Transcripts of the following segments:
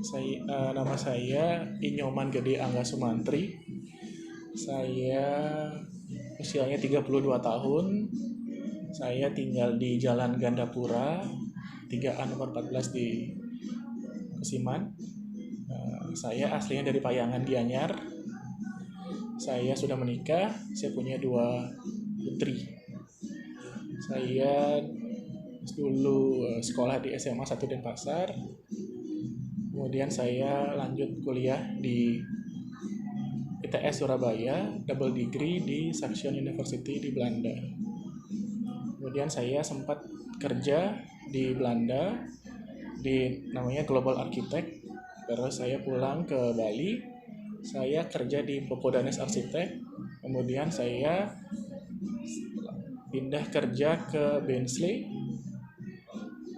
Nama saya Inyoman Gede Angga Sumantri. Saya usianya 32 tahun. Saya tinggal di Jalan Gandapura 3A nomor 14 di Kesiman. Saya aslinya dari Payangan Gianyar. Saya sudah menikah. Saya punya 2 putri. Saya dulu sekolah di SMA 1 Denpasar. Kemudian saya lanjut kuliah di ITS Surabaya, double degree di Saxion University di Belanda. Kemudian saya sempat kerja di Belanda di namanya Global Architect. Terus saya pulang ke Bali, saya kerja di Popodanes Arsitek. Kemudian saya pindah kerja ke Bensley.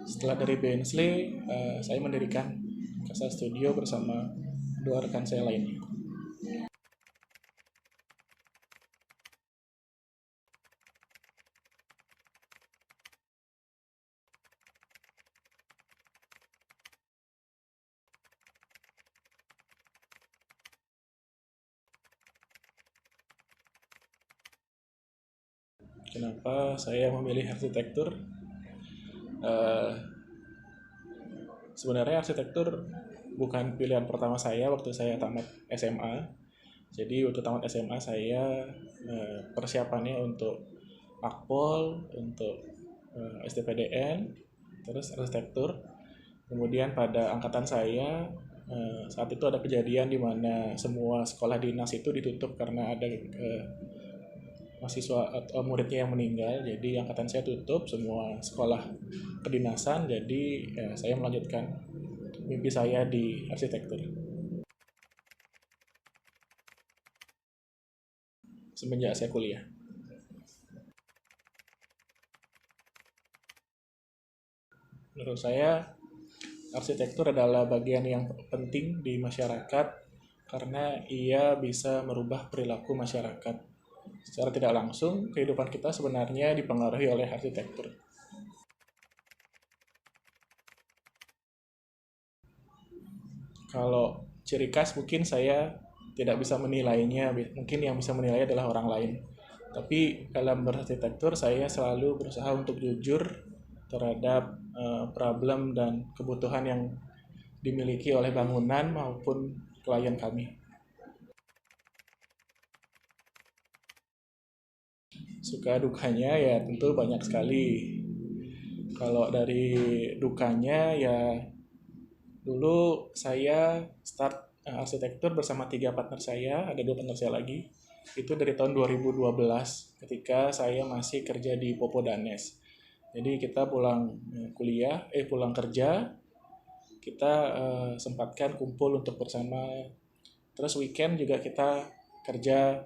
Setelah dari Bensley, saya mendirikan Casa Studio bersama 2 rekan saya lainnya. Kenapa saya memilih arsitektur? Eh, Sebenarnya arsitektur bukan pilihan pertama saya waktu saya tamat SMA. Jadi waktu tamat SMA saya persiapannya untuk Akpol, untuk STPDN, terus arsitektur. Kemudian pada angkatan saya saat itu ada kejadian di mana semua sekolah dinas itu ditutup karena ada mahasiswa atau muridnya yang meninggal. Jadi angkatan saya tutup semua sekolah kedinasan. Jadi saya melanjutkan mimpi saya di arsitektur. Semenjak saya kuliah. Menurut saya arsitektur adalah bagian yang penting di masyarakat karena ia bisa merubah perilaku masyarakat. Secara tidak langsung, kehidupan kita sebenarnya dipengaruhi oleh arsitektur. Kalau ciri khas mungkin saya tidak bisa menilainya, mungkin yang bisa menilai adalah orang lain. Tapi dalam berarsitektur saya selalu berusaha untuk jujur terhadap problem dan kebutuhan yang dimiliki oleh bangunan maupun klien kami. Suka dukanya ya tentu banyak sekali. Kalau dari dukanya ya dulu saya start arsitektur bersama 3 partner saya, ada 2 partner saya lagi. Itu dari tahun 2012 ketika saya masih kerja di Popodanes. Jadi kita pulang pulang kerja, kita sempatkan kumpul untuk bersama. Terus weekend juga kita kerja.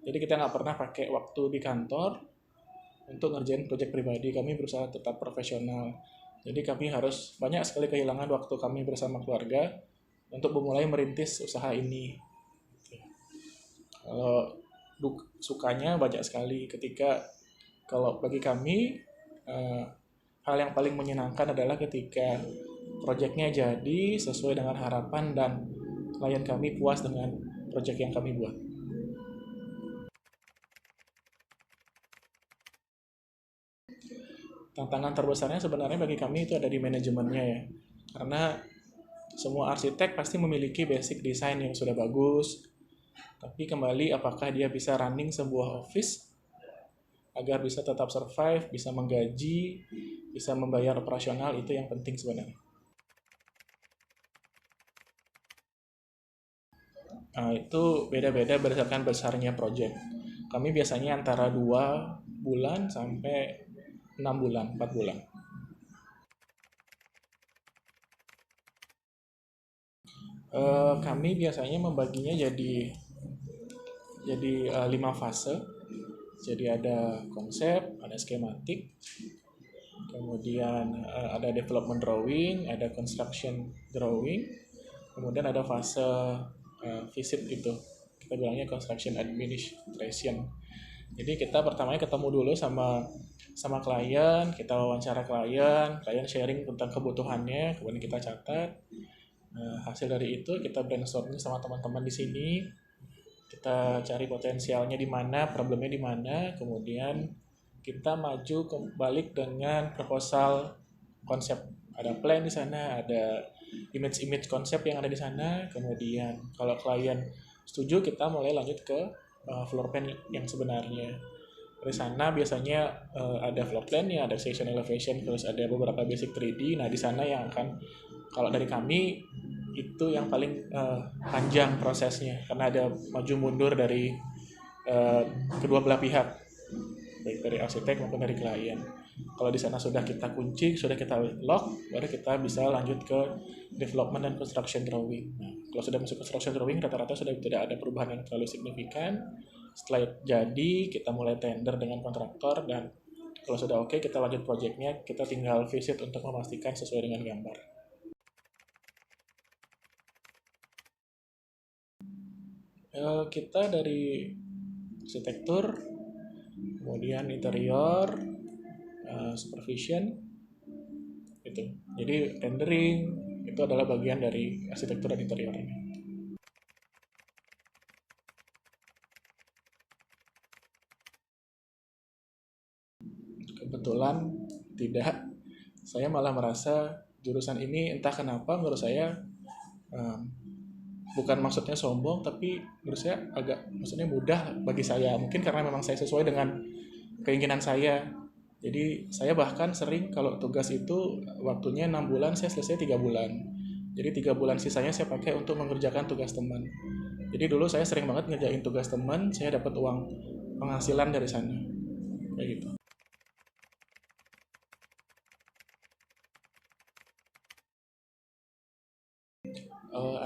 Jadi kita nggak pernah pakai waktu di kantor untuk ngerjain proyek pribadi. Kami berusaha tetap profesional. Jadi kami harus banyak sekali kehilangan waktu kami bersama keluarga untuk memulai merintis usaha ini. Kalau sukanya banyak sekali ketika kalau bagi kami hal yang paling menyenangkan adalah ketika proyeknya jadi sesuai dengan harapan dan klien kami puas dengan proyek yang kami buat. Tantangan terbesarnya sebenarnya bagi kami itu ada di manajemennya ya. Karena semua arsitek pasti memiliki basic desain yang sudah bagus. Tapi kembali apakah dia bisa running sebuah office agar bisa tetap survive, bisa menggaji, bisa membayar operasional, itu yang penting sebenarnya. Itu beda-beda berdasarkan besarnya project. Kami biasanya antara 2 bulan sampai 6 bulan, 4 bulan. Kami biasanya membaginya jadi 5 fase. Jadi ada konsep, ada skematik, kemudian ada development drawing, ada construction drawing, kemudian ada fase visit gitu. Kita bilangnya construction administration. Jadi kita pertamanya ketemu dulu sama klien, kita wawancara klien sharing tentang kebutuhannya, kemudian kita catat. Hasil dari itu kita brainstorming sama teman-teman di sini, kita cari potensialnya di mana, problemnya di mana, kemudian kita maju balik dengan proposal konsep. Ada plan di sana, ada image konsep yang ada di sana, kemudian kalau klien setuju kita mulai lanjut ke floor plan yang sebenarnya. Dari sana biasanya ada floor plan-nya, ada section elevation, terus ada beberapa basic 3D. Nah, di sana yang akan, kalau dari kami, itu yang paling panjang prosesnya, karena ada maju mundur dari kedua belah pihak, baik dari arsitek maupun dari klien. Kalau di sana sudah kita kunci, sudah kita lock, baru kita bisa lanjut ke development dan construction drawing. Nah, kalau sudah masuk construction drawing, rata-rata sudah tidak ada perubahan yang terlalu signifikan. Setelah jadi, kita mulai tender dengan kontraktor, dan kalau sudah oke, kita lanjut proyeknya, kita tinggal visit untuk memastikan sesuai dengan gambar. Kita dari arsitektur, kemudian interior, supervision, itu. Jadi rendering itu adalah bagian dari arsitektur dan interior ini. Kebetulan tidak. Saya malah merasa jurusan ini entah kenapa menurut saya bukan maksudnya sombong, tapi menurut saya agak maksudnya mudah bagi saya. Mungkin karena memang saya sesuai dengan keinginan saya. Jadi saya bahkan sering kalau tugas itu waktunya 6 bulan, saya selesai 3 bulan. Jadi 3 bulan sisanya saya pakai untuk mengerjakan tugas teman. Jadi dulu saya sering banget ngerjain tugas teman, saya dapat uang penghasilan dari sana. Kayak gitu.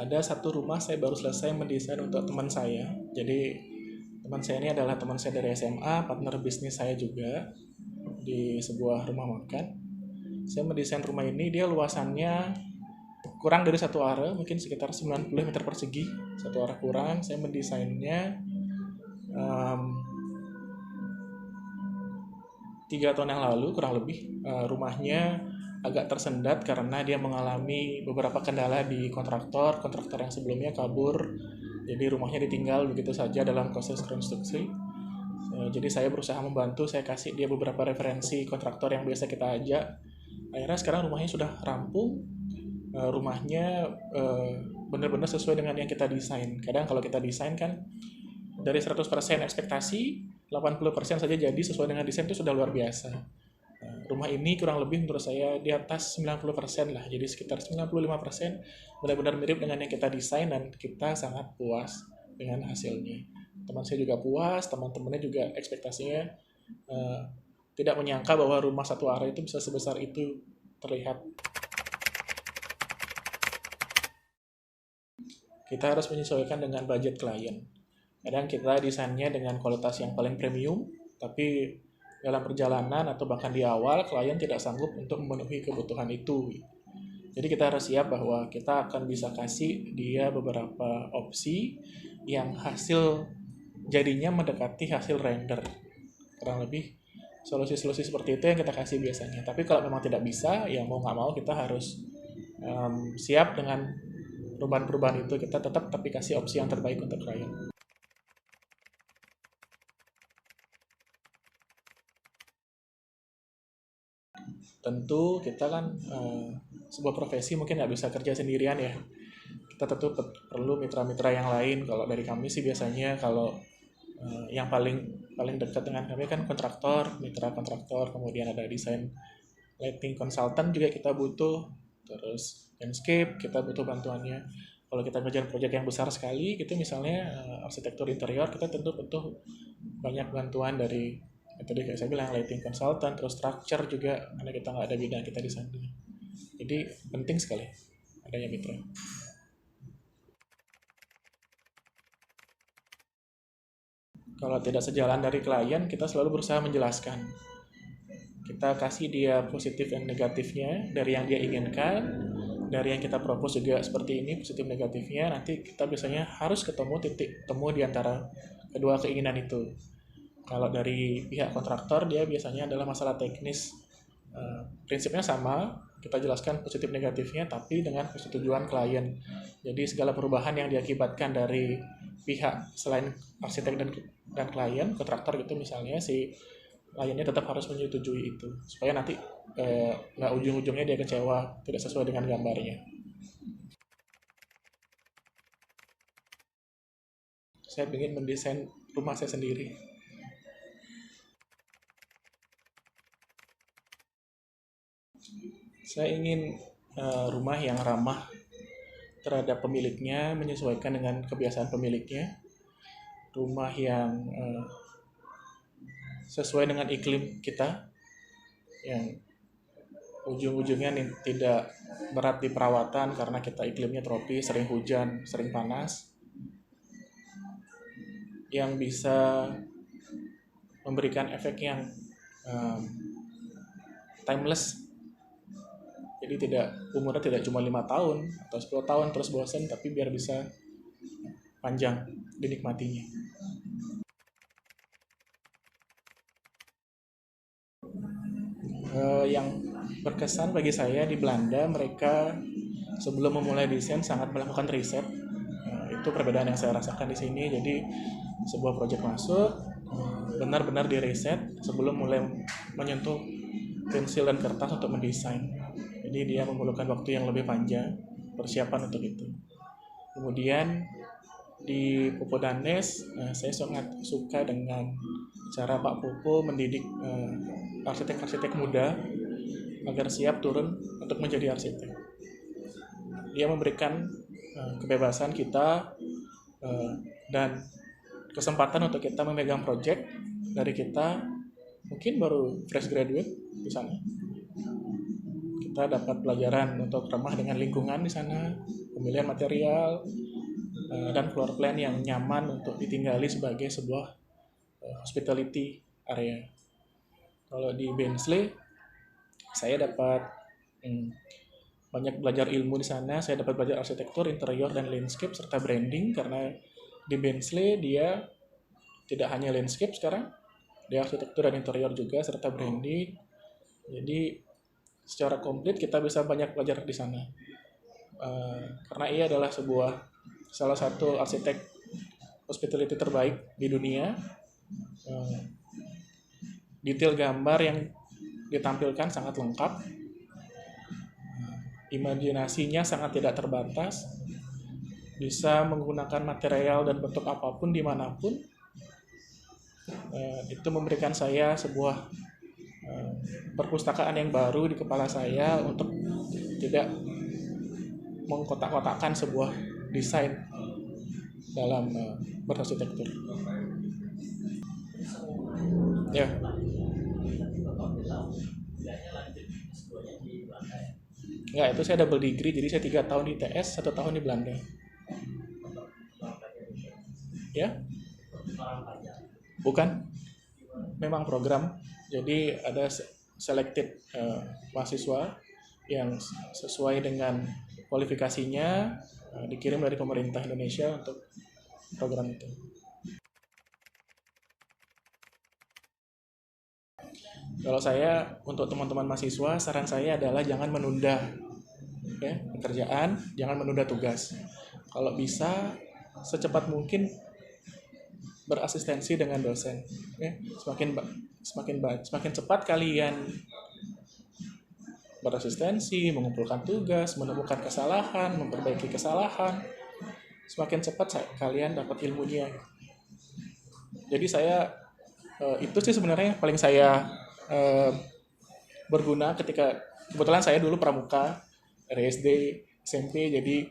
Ada satu rumah saya baru selesai mendesain untuk teman saya. Jadi teman saya ini adalah teman saya dari SMA, partner bisnis saya juga di sebuah rumah makan. Saya mendesain rumah ini, dia luasannya kurang dari satu area, mungkin sekitar 90 meter persegi, satu area kurang. Saya mendesainnya 3 tahun yang lalu kurang lebih. Rumahnya agak tersendat karena dia mengalami beberapa kendala di kontraktor yang sebelumnya kabur, jadi rumahnya ditinggal begitu saja dalam proses konstruksi. Jadi saya berusaha membantu, saya kasih dia beberapa referensi kontraktor yang biasa kita ajak. Akhirnya sekarang rumahnya sudah rampung, rumahnya benar-benar sesuai dengan yang kita desain. Kadang kalau kita desain kan dari 100% ekspektasi, 80% saja jadi sesuai dengan desain, itu sudah luar biasa. Rumah ini kurang lebih menurut saya di atas 90% lah, jadi sekitar 95% benar-benar mirip dengan yang kita desain, dan kita sangat puas dengan hasilnya. Teman saya juga puas, teman-temannya juga ekspektasinya tidak menyangka bahwa rumah satu area itu bisa sebesar itu terlihat. Kita harus menyesuaikan dengan budget klien. Kadang kita desainnya dengan kualitas yang paling premium, tapi dalam perjalanan atau bahkan di awal klien tidak sanggup untuk memenuhi kebutuhan itu. Jadi kita harus siap bahwa kita akan bisa kasih dia beberapa opsi yang hasil jadinya mendekati hasil render. Kurang lebih solusi-solusi seperti itu yang kita kasih biasanya. Tapi kalau memang tidak bisa, ya mau nggak mau kita harus siap dengan perubahan-perubahan itu. Kita tetap tapi kasih opsi yang terbaik untuk klien. Tentu kita kan sebuah profesi mungkin nggak bisa kerja sendirian ya. Kita tentu perlu mitra-mitra yang lain. Kalau dari kami sih biasanya kalau yang paling dekat dengan kami kan kontraktor, mitra kontraktor, kemudian ada desain lighting consultant juga kita butuh, terus landscape kita butuh bantuannya. Kalau kita ngejar proyek yang besar sekali gitu, misalnya arsitektur interior, kita tentu butuh banyak bantuan dari tadi kayak saya bilang lighting consultant, terus structure juga, karena kita nggak ada bidang kita di sana. Jadi penting sekali adanya mitra. Kalau tidak sejalan dari klien, kita selalu berusaha menjelaskan. Kita kasih dia positif dan negatifnya dari yang dia inginkan, dari yang kita propose juga seperti ini positif negatifnya. Nanti kita biasanya harus ketemu titik temu di antara kedua keinginan itu. Kalau dari pihak kontraktor, dia biasanya adalah masalah teknis. Prinsipnya sama, kita jelaskan positif negatifnya, tapi dengan persetujuan klien. Jadi segala perubahan yang diakibatkan dari pihak selain arsitek dan klien, kontraktor gitu misalnya, si kliennya tetap harus menyetujui itu, supaya nanti nggak ujung-ujungnya dia kecewa, tidak sesuai dengan gambarnya. Saya ingin mendesain rumah saya sendiri. Saya ingin rumah yang ramah terhadap pemiliknya, menyesuaikan dengan kebiasaan pemiliknya. Rumah yang sesuai dengan iklim kita, yang ujung-ujungnya tidak berat di perawatan karena kita iklimnya tropis, sering hujan, sering panas, yang bisa memberikan efek yang timeless. Jadi umurnya tidak cuma 5 tahun atau 10 tahun terus bosan, tapi biar bisa panjang dinikmatinya. Yang berkesan bagi saya di Belanda, mereka sebelum memulai desain sangat melakukan riset. Itu perbedaan yang saya rasakan di sini. Jadi sebuah proyek masuk, benar-benar diriset sebelum mulai menyentuh pensil dan kertas untuk mendesain. Jadi dia memerlukan waktu yang lebih panjang persiapan untuk itu. Kemudian di Popo Danes, saya sangat suka dengan cara Pak Popo mendidik arsitek-arsitek muda agar siap turun untuk menjadi arsitek. Dia memberikan kebebasan kita dan kesempatan untuk kita memegang proyek dari kita mungkin baru fresh graduate di sana. Kita dapat pelajaran untuk ramah dengan lingkungan di sana, pemilihan material, dan floor plan yang nyaman untuk ditinggali sebagai sebuah hospitality area. Kalau di Bensley, saya dapat banyak belajar ilmu di sana. Saya dapat belajar arsitektur, interior, dan landscape, serta branding, karena di Bensley dia tidak hanya landscape sekarang, dia arsitektur dan interior juga, serta branding. Jadi secara komplit kita bisa banyak belajar di sana. Karena ia adalah salah satu arsitek hospitality terbaik di dunia. Detail gambar yang ditampilkan sangat lengkap, imajinasinya sangat tidak terbatas, bisa menggunakan material dan bentuk apapun dimanapun. Itu memberikan saya sebuah perpustakaan yang baru di kepala saya untuk tidak mengkotak-kotakkan sebuah desain dalam berarsitektur. Ya. Enggak, itu saya double degree, jadi saya 3 tahun di ITS, 1 tahun di Belanda. Ya? Bukan, memang program. Jadi ada selected mahasiswa yang sesuai dengan kualifikasinya, dikirim dari pemerintah Indonesia untuk program itu. Kalau saya, untuk teman-teman mahasiswa, saran saya adalah jangan menunda pekerjaan, jangan menunda tugas. Kalau bisa, secepat mungkin berasistensi dengan dosen. Semakin cepat kalian berasistensi, mengumpulkan tugas, menemukan kesalahan, memperbaiki kesalahan, semakin cepat kalian dapat ilmunya. Jadi itu sih sebenarnya paling saya berguna kebetulan saya dulu pramuka dari SD, SMP, jadi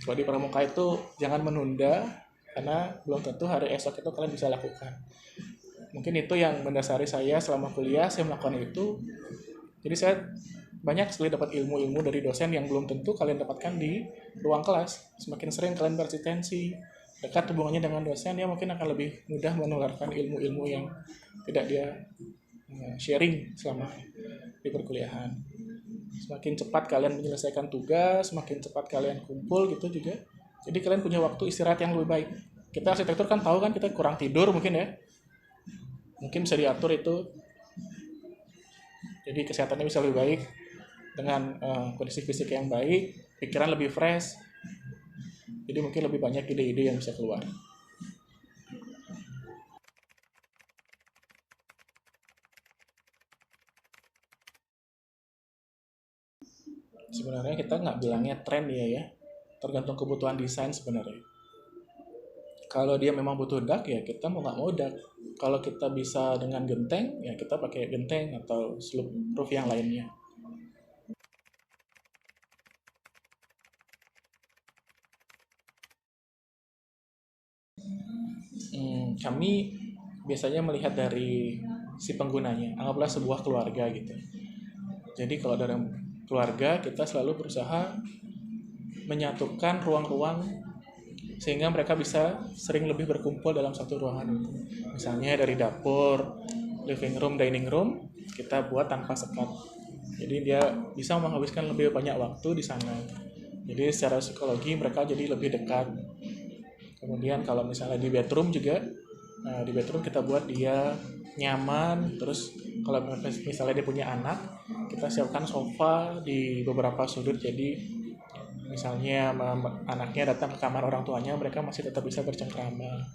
kalau di pramuka itu jangan menunda, karena belum tentu hari esok itu kalian bisa lakukan. Mungkin itu yang mendasari saya selama kuliah, saya melakukan itu. Jadi saya banyak sekali dapat ilmu-ilmu dari dosen yang belum tentu kalian dapatkan di ruang kelas. Semakin sering kalian berasistensi, dekat hubungannya dengan dosen, dia mungkin akan lebih mudah menularkan ilmu-ilmu yang tidak dia sharing selama di perkuliahan. Semakin cepat kalian menyelesaikan tugas, semakin cepat kalian kumpul gitu juga. Jadi kalian punya waktu istirahat yang lebih baik. Kita arsitektur kan tahu kan, kita kurang tidur mungkin ya. Mungkin bisa diatur itu. Jadi kesehatannya bisa lebih baik dengan kondisi fisik yang baik, pikiran lebih fresh. Jadi mungkin lebih banyak ide-ide yang bisa keluar. Sebenarnya kita nggak bilangnya tren ya, tergantung kebutuhan desain sebenarnya. Kalau dia memang butuh dak ya kita mau nggak mau dak. Kalau kita bisa dengan genteng ya kita pakai genteng atau slope roof yang lainnya. Kami biasanya melihat dari si penggunanya, anggaplah sebuah keluarga gitu. Jadi kalau dalam keluarga kita selalu berusaha menyatukan ruang-ruang sehingga mereka bisa sering lebih berkumpul dalam satu ruangan itu. Misalnya dari dapur, living room, dining room, kita buat tanpa sekat. Jadi dia bisa menghabiskan lebih banyak waktu di sana. Jadi secara psikologi mereka jadi lebih dekat. Kemudian kalau misalnya di bedroom juga, di bedroom kita buat dia nyaman. Terus kalau misalnya dia punya anak, kita siapkan sofa di beberapa sudut. Jadi misalnya anaknya datang ke kamar orang tuanya, mereka masih tetap bisa bercengkrama.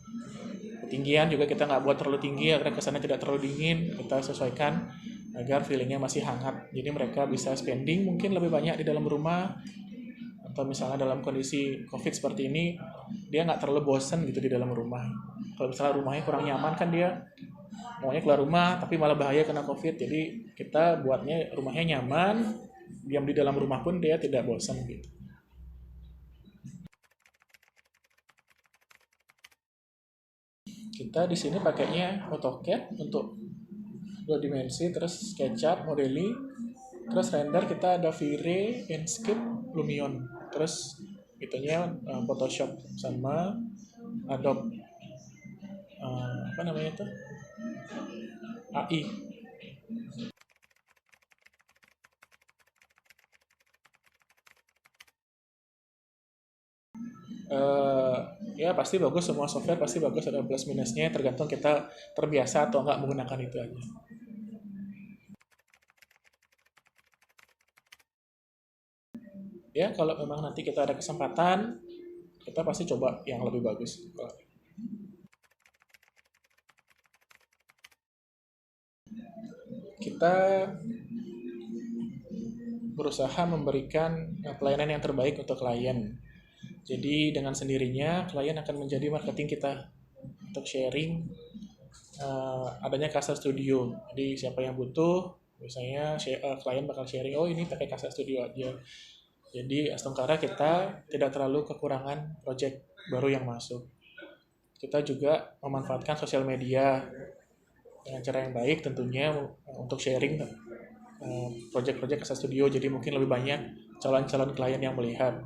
Ketinggian juga kita nggak buat terlalu tinggi agar kesannya tidak terlalu dingin. Kita sesuaikan agar feelingnya masih hangat. Jadi mereka bisa spending mungkin lebih banyak di dalam rumah. Atau misalnya dalam kondisi COVID seperti ini, dia nggak terlalu bosen gitu di dalam rumah. Kalau misalnya rumahnya kurang nyaman kan dia maunya keluar rumah, tapi malah bahaya kena COVID. Jadi kita buatnya rumahnya nyaman, diam di dalam rumah pun dia tidak bosan gitu. Kita di sini pakainya AutoCAD untuk 2 dimensi, terus SketchUp, modeling, terus render kita ada V-Ray, Inkscape, Lumion, terus itunya Photoshop sama Adobe apa namanya tuh AI. Eh, ya pasti bagus, semua software pasti bagus, ada plus minusnya tergantung kita terbiasa atau nggak menggunakan itu aja. Ya kalau memang nanti kita ada kesempatan kita pasti coba yang lebih bagus. Kita berusaha memberikan pelayanan yang terbaik untuk klien. Jadi dengan sendirinya klien akan menjadi marketing kita untuk sharing adanya Casa Studio. Jadi siapa yang butuh, misalnya klien bakal sharing, oh ini pakai Casa Studio aja. Jadi Astungkara kita tidak terlalu kekurangan project baru yang masuk. Kita juga memanfaatkan sosial media dengan cara yang baik tentunya untuk sharing project-project Casa Studio. Jadi mungkin lebih banyak calon-calon klien yang melihat.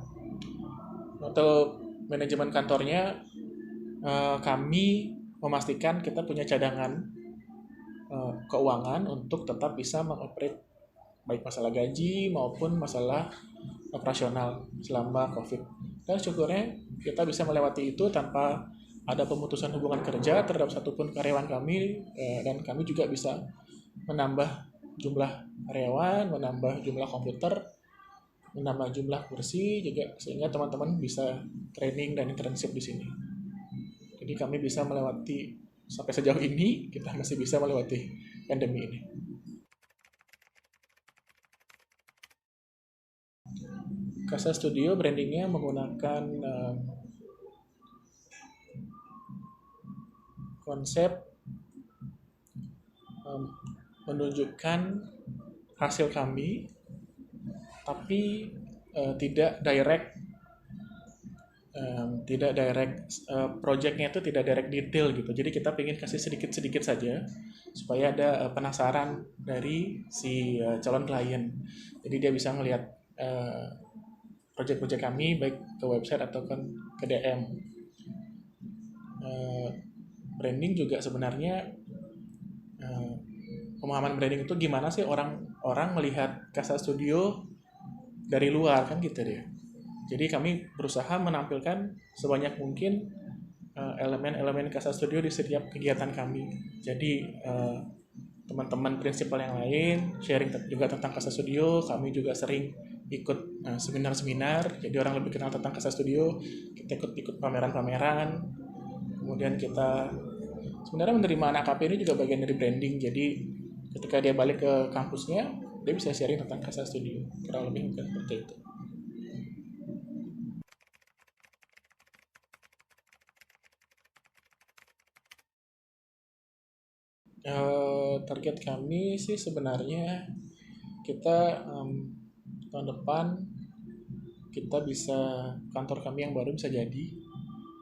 Untuk manajemen kantornya, kami memastikan kita punya cadangan keuangan untuk tetap bisa mengoperate baik masalah gaji maupun masalah operasional selama COVID. Dan syukurnya kita bisa melewati itu tanpa ada pemutusan hubungan kerja terhadap satupun karyawan kami, dan kami juga bisa menambah jumlah karyawan, menambah jumlah komputer, menambah jumlah kursi juga sehingga teman-teman bisa training dan internship di sini. Jadi kami bisa melewati sampai sejauh ini, kita masih bisa melewati pandemi ini. Casa Studio brandingnya menggunakan konsep menunjukkan hasil kami, tapi tidak direct, projectnya itu tidak direct detail gitu. Jadi kita ingin kasih sedikit-sedikit saja supaya ada penasaran dari si calon klien. Jadi dia bisa melihat project-project kami baik ke website atau ke DM. Branding juga sebenarnya pemahaman branding itu gimana sih orang melihat Casa Studio dari luar kan gitu deh. Jadi kami berusaha menampilkan sebanyak mungkin elemen-elemen Casa Studio di setiap kegiatan kami. Jadi teman-teman prinsipal yang lain, sharing juga tentang Kasa Studio. Kami juga sering ikut seminar-seminar, jadi orang lebih kenal tentang Kasa Studio. Kita ikut pameran-pameran. Kemudian kita sebenarnya menerima anak KP ini juga bagian dari branding. Jadi ketika dia balik ke kampusnya, dia bisa sharing tentang Kasa Studio. Kurang lebih mungkin seperti itu. Target kami sih sebenarnya kita tahun depan kita bisa kantor kami yang baru bisa jadi.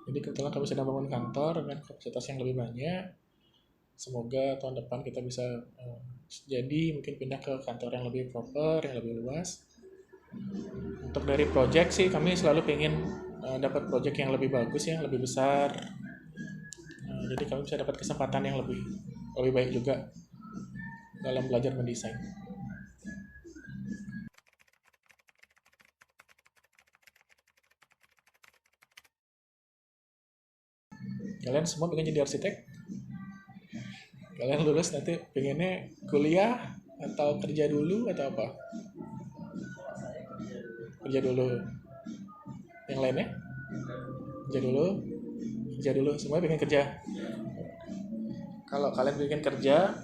Jadi kebetulan kami sedang bangun kantor dengan kapasitas yang lebih banyak. Semoga tahun depan kita bisa jadi mungkin pindah ke kantor yang lebih proper, yang lebih luas. Untuk dari project sih kami selalu pengen dapat project yang lebih bagus, yang lebih besar. Jadi kami bisa dapat kesempatan yang lebih baik juga dalam belajar mendesain. Kalian semua pengen jadi arsitek? Kalian lulus nanti pengennya kuliah atau kerja dulu atau apa? Kerja dulu. Yang lainnya? Kerja dulu. Kerja dulu. Semuanya pengen kerja. Kalau kalian pengen kerja,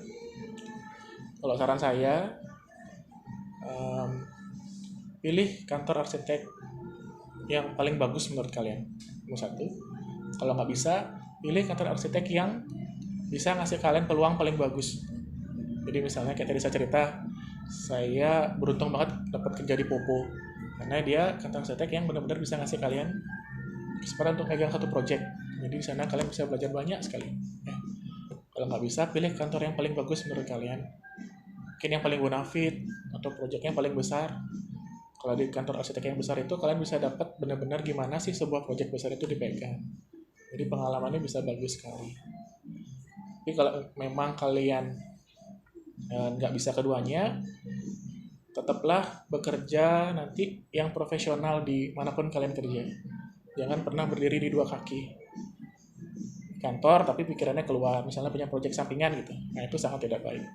kalau saran saya, pilih kantor arsitek yang paling bagus menurut kalian. Nomor satu. Kalau nggak bisa, pilih kantor arsitek yang bisa ngasih kalian peluang paling bagus. Jadi misalnya kayak tadi saya cerita, saya beruntung banget dapat kerja di Popo karena dia kantor arsitek yang benar-benar bisa ngasih kalian kesempatan untuk megang satu project. Jadi di sana kalian bisa belajar banyak sekali. Kalau nggak bisa, pilih kantor yang paling bagus menurut kalian. Mungkin yang paling bonafit atau projectnya paling besar. Kalau di kantor arsitek yang besar itu kalian bisa dapat benar-benar gimana sih sebuah project besar itu dipegang. Jadi pengalamannya bisa bagus sekali. Tapi kalau memang kalian nggak bisa keduanya, tetaplah bekerja nanti yang profesional di manapun kalian kerja. Jangan pernah berdiri di dua kaki. Kantor tapi pikirannya keluar, misalnya punya proyek sampingan gitu. Nah, itu sangat tidak baik.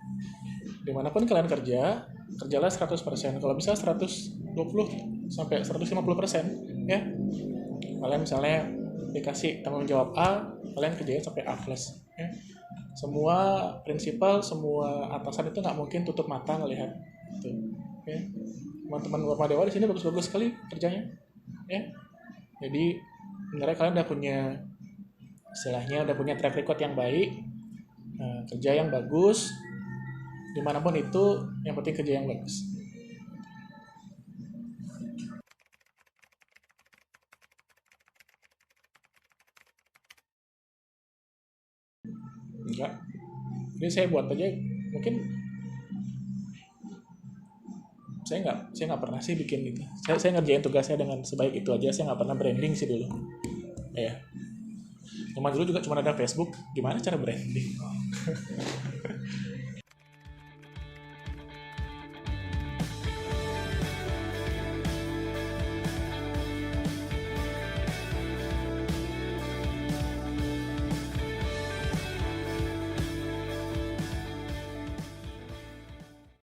Dimanapun kalian kerja, kerjalah 100%. Kalau bisa 120 sampai 150%, ya. Kalian misalnya dikasih tanggung jawab A, kalian kerjain sampai A+, ya. Semua prinsipal, semua atasan itu nggak mungkin tutup mata ngelihat itu, ya. Teman-teman Warma Dewa di sini bagus-bagus sekali kerjanya, ya. Jadi sebenarnya kalian udah punya istilahnya udah punya track record yang baik, kerja yang bagus, dimanapun itu yang penting kerja yang bagus. Enggak, ini saya buat aja, mungkin saya nggak pernah sih bikin gitu. Saya ngerjain tugasnya dengan sebaik itu aja, saya nggak pernah branding sih dulu, ya. Cuma dulu juga cuma ada Facebook, gimana cara branding?